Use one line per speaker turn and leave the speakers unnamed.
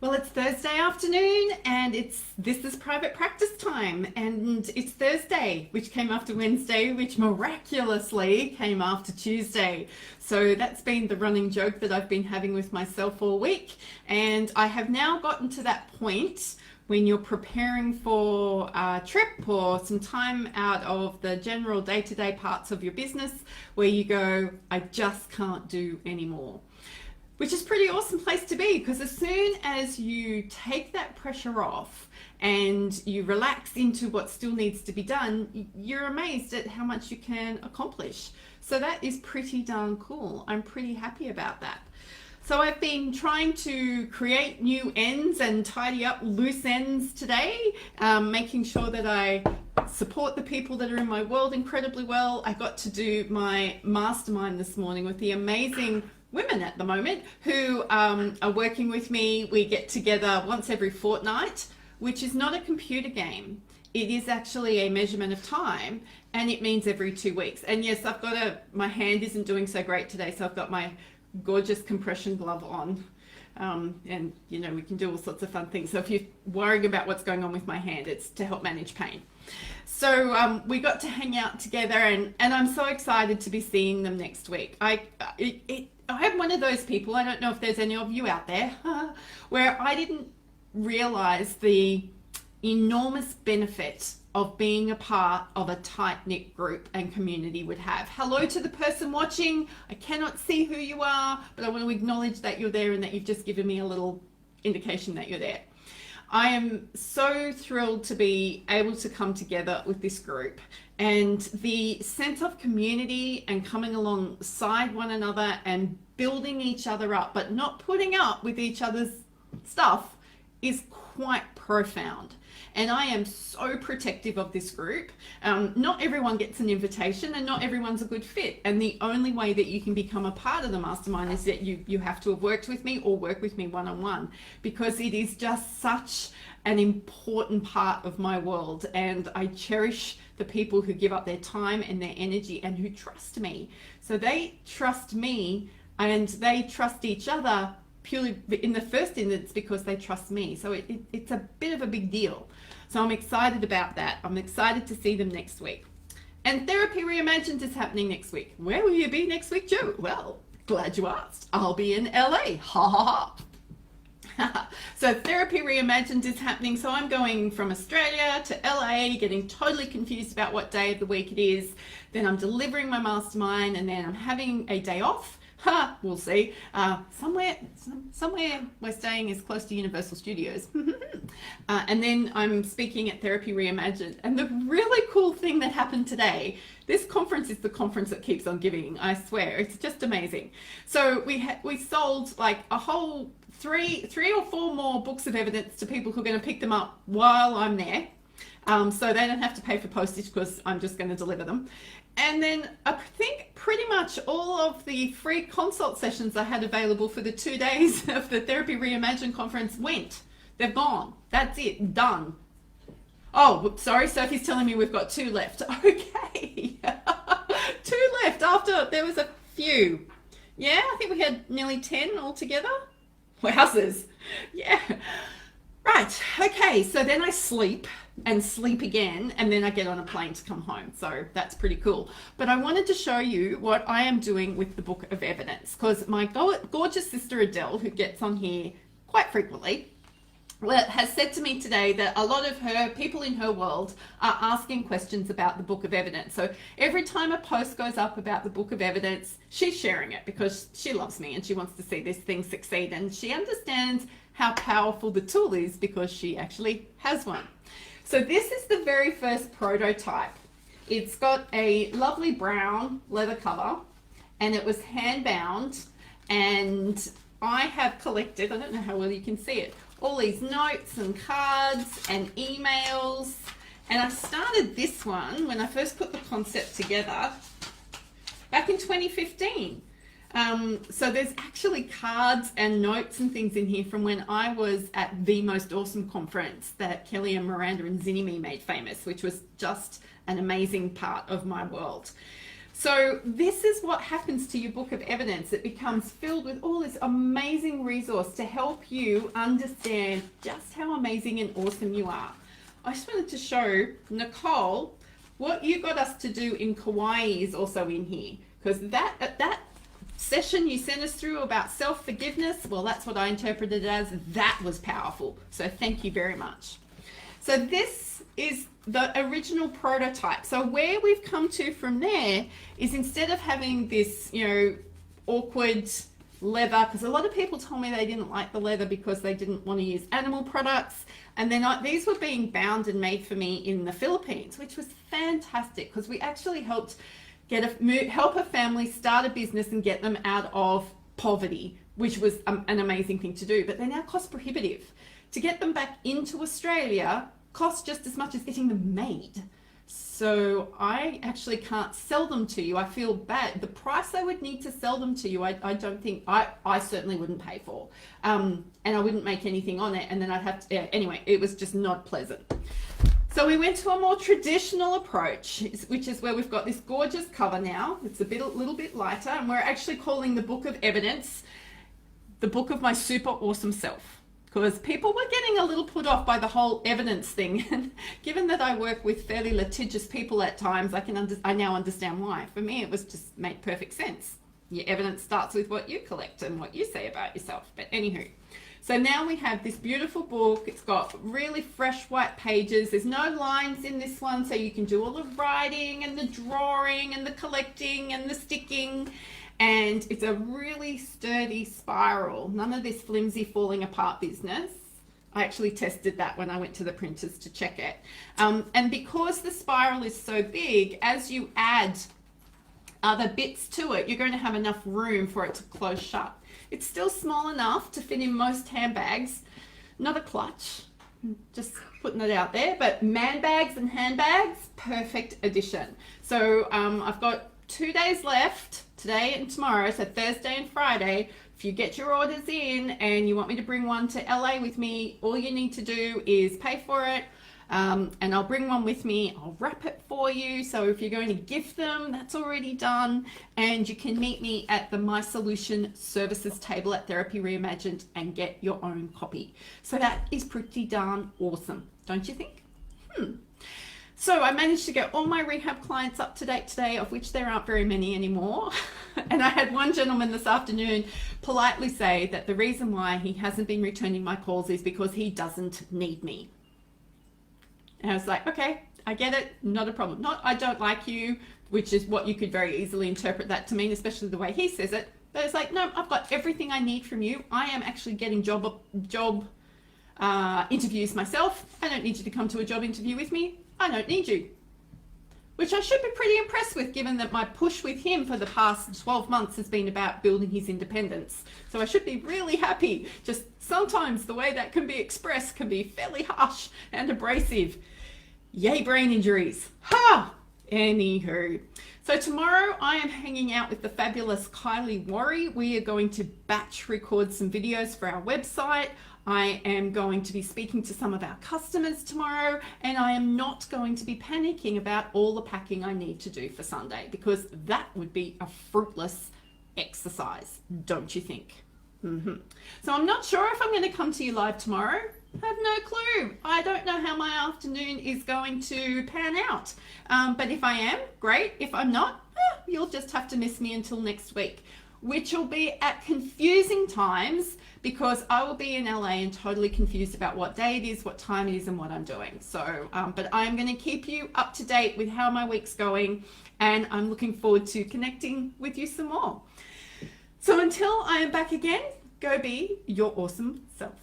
Well, it's Thursday afternoon and this is private practice time, and it's Thursday, which came after Wednesday, which miraculously came after Tuesday. So that's been the running joke that I've been having with myself all week, and I have now gotten to that point when you're preparing for a trip or some time out of the general day-to-day parts of your business where you go, I just can't do anymore. Which is a pretty awesome place to be, because as soon as you take that pressure off and you relax into what still needs to be done, you're amazed at how much you can accomplish. So that is pretty darn cool. I'm pretty happy about that. So I've been trying to create new ends and tidy up loose ends today, making sure that I support the people that are in my world incredibly well. I got to do my mastermind this morning with the amazing women at the moment who are working with me. We get together once every fortnight, which is not a computer game. It is actually a measurement of time, and it means every 2 weeks. And yes, my hand isn't doing so great today, so I've got my gorgeous compression glove on. And you know, we can do all sorts of fun things. So if you're worrying about what's going on with my hand, it's to help manage pain. So we got to hang out together, and I'm so excited to be seeing them next week. I am one of those people, I don't know if there's any of you out there, where I didn't realize the enormous benefit of being a part of a tight-knit group and community would have. Hello to the person watching. I cannot see who you are, but I want to acknowledge that you're there and that you've just given me a little indication that you're there. I am so thrilled to be able to come together with this group, and the sense of community and coming alongside one another and building each other up, but not putting up with each other's stuff, is quite profound. And I am so protective of this group. Not everyone gets an invitation, and not everyone's a good fit. And the only way that you can become a part of the mastermind is that you have to have worked with me or work with me one-on-one, because it is just such an important part of my world. And I cherish the people who give up their time and their energy and who trust me. So they trust me and they trust each other purely in the first instance because they trust me. So it's a bit of a big deal. So I'm excited about that. I'm excited to see them next week. And Therapy Reimagined is happening next week. Where will you be next week, Joe? Well, glad you asked. I'll be in LA. Ha ha ha. So Therapy Reimagined is happening. So I'm going from Australia to LA, getting totally confused about what day of the week it is. Then I'm delivering my mastermind, and then I'm having a day off. We'll see. Somewhere we're staying is close to Universal Studios. And then I'm speaking at Therapy Reimagined. And the really cool thing that happened today, this conference is the conference that keeps on giving, I swear. It's just amazing. So we sold like a whole three or four more books of evidence to people who are going to pick them up while I'm there. So they don't have to pay for postage because I'm just going to deliver them. And then I think pretty much all of the free consult sessions I had available for the 2 days of the Therapy Reimagined conference went. They've gone. That's it. Done. Oh, sorry. Sophie's telling me we've got 2 left. Okay. 2 left after there was a few. Yeah, I think we had nearly 10 altogether. Wowzers. Yeah. Right. Okay. So then I sleep and sleep again, and then I get on a plane to come home. So that's pretty cool. But I wanted to show you what I am doing with the Book of Evidence, because my gorgeous sister Adele, who gets on here quite frequently, has said to me today that a lot of her people in her world are asking questions about the Book of Evidence. So every time a post goes up about the Book of Evidence, she's sharing it because she loves me and she wants to see this thing succeed, and she understands how powerful the tool is because she actually has one. So this is the very first prototype. It's got a lovely brown leather cover, and it was hand bound, and I have collected, I don't know how well you can see it, all these notes and cards and emails. And I started this one when I first put the concept together back in 2015. So there's actually cards and notes and things in here from when I was at the Most Awesome conference that Kelly and Miranda and Zinni Me made famous, which was just an amazing part of my world. So this is what happens to your book of evidence. It becomes filled with all this amazing resource to help you understand just how amazing and awesome you are. I just wanted to show Nicole what you got us to do in Kauai is also in here, because that session you sent us through about self-forgiveness, well, that's what I interpreted it as. That was powerful. So thank you very much. So this is the original prototype. So where we've come to from there is, instead of having this, awkward leather, because a lot of people told me they didn't like the leather because they didn't want to use animal products, and then these were being bound and made for me in the Philippines, which was fantastic, because we actually helped help a family start a business and get them out of poverty, which was an amazing thing to do. But they're now cost prohibitive. To get them back into Australia costs just as much as getting them made. So I actually can't sell them to you. I feel bad. The price I would need to sell them to you, I don't think, I certainly wouldn't pay for. And I wouldn't make anything on it. And then I'd have to, anyway, it was just not pleasant. So we went to a more traditional approach, which is where we've got this gorgeous cover now. It's a little bit lighter, and we're actually calling the Book of Evidence the Book of My Super Awesome Self, because people were getting a little put off by the whole evidence thing. And given that I work with fairly litigious people at times, I now understand why. For me, it was just made perfect sense. Your evidence starts with what you collect and what you say about yourself. But anywho, so now we have this beautiful book. It's got really fresh white pages. There's no lines in this one, so you can do all the writing and the drawing and the collecting and the sticking. And it's a really sturdy spiral. None of this flimsy falling apart business. I actually tested that when I went to the printers to check it. And because the spiral is so big, as you add other bits to it, you're going to have enough room for it to close shut. It's still small enough to fit in most handbags. Not a clutch, just putting it out there, but man bags and handbags, perfect addition. So I've got 2 days left, today and tomorrow, so Thursday and Friday. If you get your orders in and you want me to bring one to LA with me, all you need to do is pay for it. And I'll bring one with me. I'll wrap it for you. So if you're going to gift them, that's already done. And you can meet me at the My Solution Services table at Therapy Reimagined and get your own copy. So that is pretty darn awesome, don't you think? So I managed to get all my rehab clients up to date today, of which there aren't very many anymore. And I had one gentleman this afternoon politely say that the reason why he hasn't been returning my calls is because he doesn't need me. And I was like, okay, I get it, not a problem. Not I don't like you, which is what you could very easily interpret that to mean, especially the way he says it. But it's like, no, I've got everything I need from you. I am actually getting job interviews myself. I don't need you to come to a job interview with me. I don't need you. Which I should be pretty impressed with, given that my push with him for the past 12 months has been about building his independence. So I should be really happy. Just sometimes the way that can be expressed can be fairly harsh and abrasive. Yay, brain injuries. Ha! Anywho. So tomorrow I am hanging out with the fabulous Kylie Worry. We are going to batch record some videos for our website. I am going to be speaking to some of our customers tomorrow, and I am not going to be panicking about all the packing I need to do for Sunday, because that would be a fruitless exercise, don't you think? So I'm not sure if I'm going to come to you live tomorrow. I have no clue. I don't know how my afternoon is going to pan out. But if I am, great. If I'm not, you'll just have to miss me until next week, which will be at confusing times, because I will be in LA and totally confused about what day it is, what time it is, and what I'm doing. So, but I'm going to keep you up to date with how my week's going, and I'm looking forward to connecting with you some more. So until I am back again, go be your awesome self.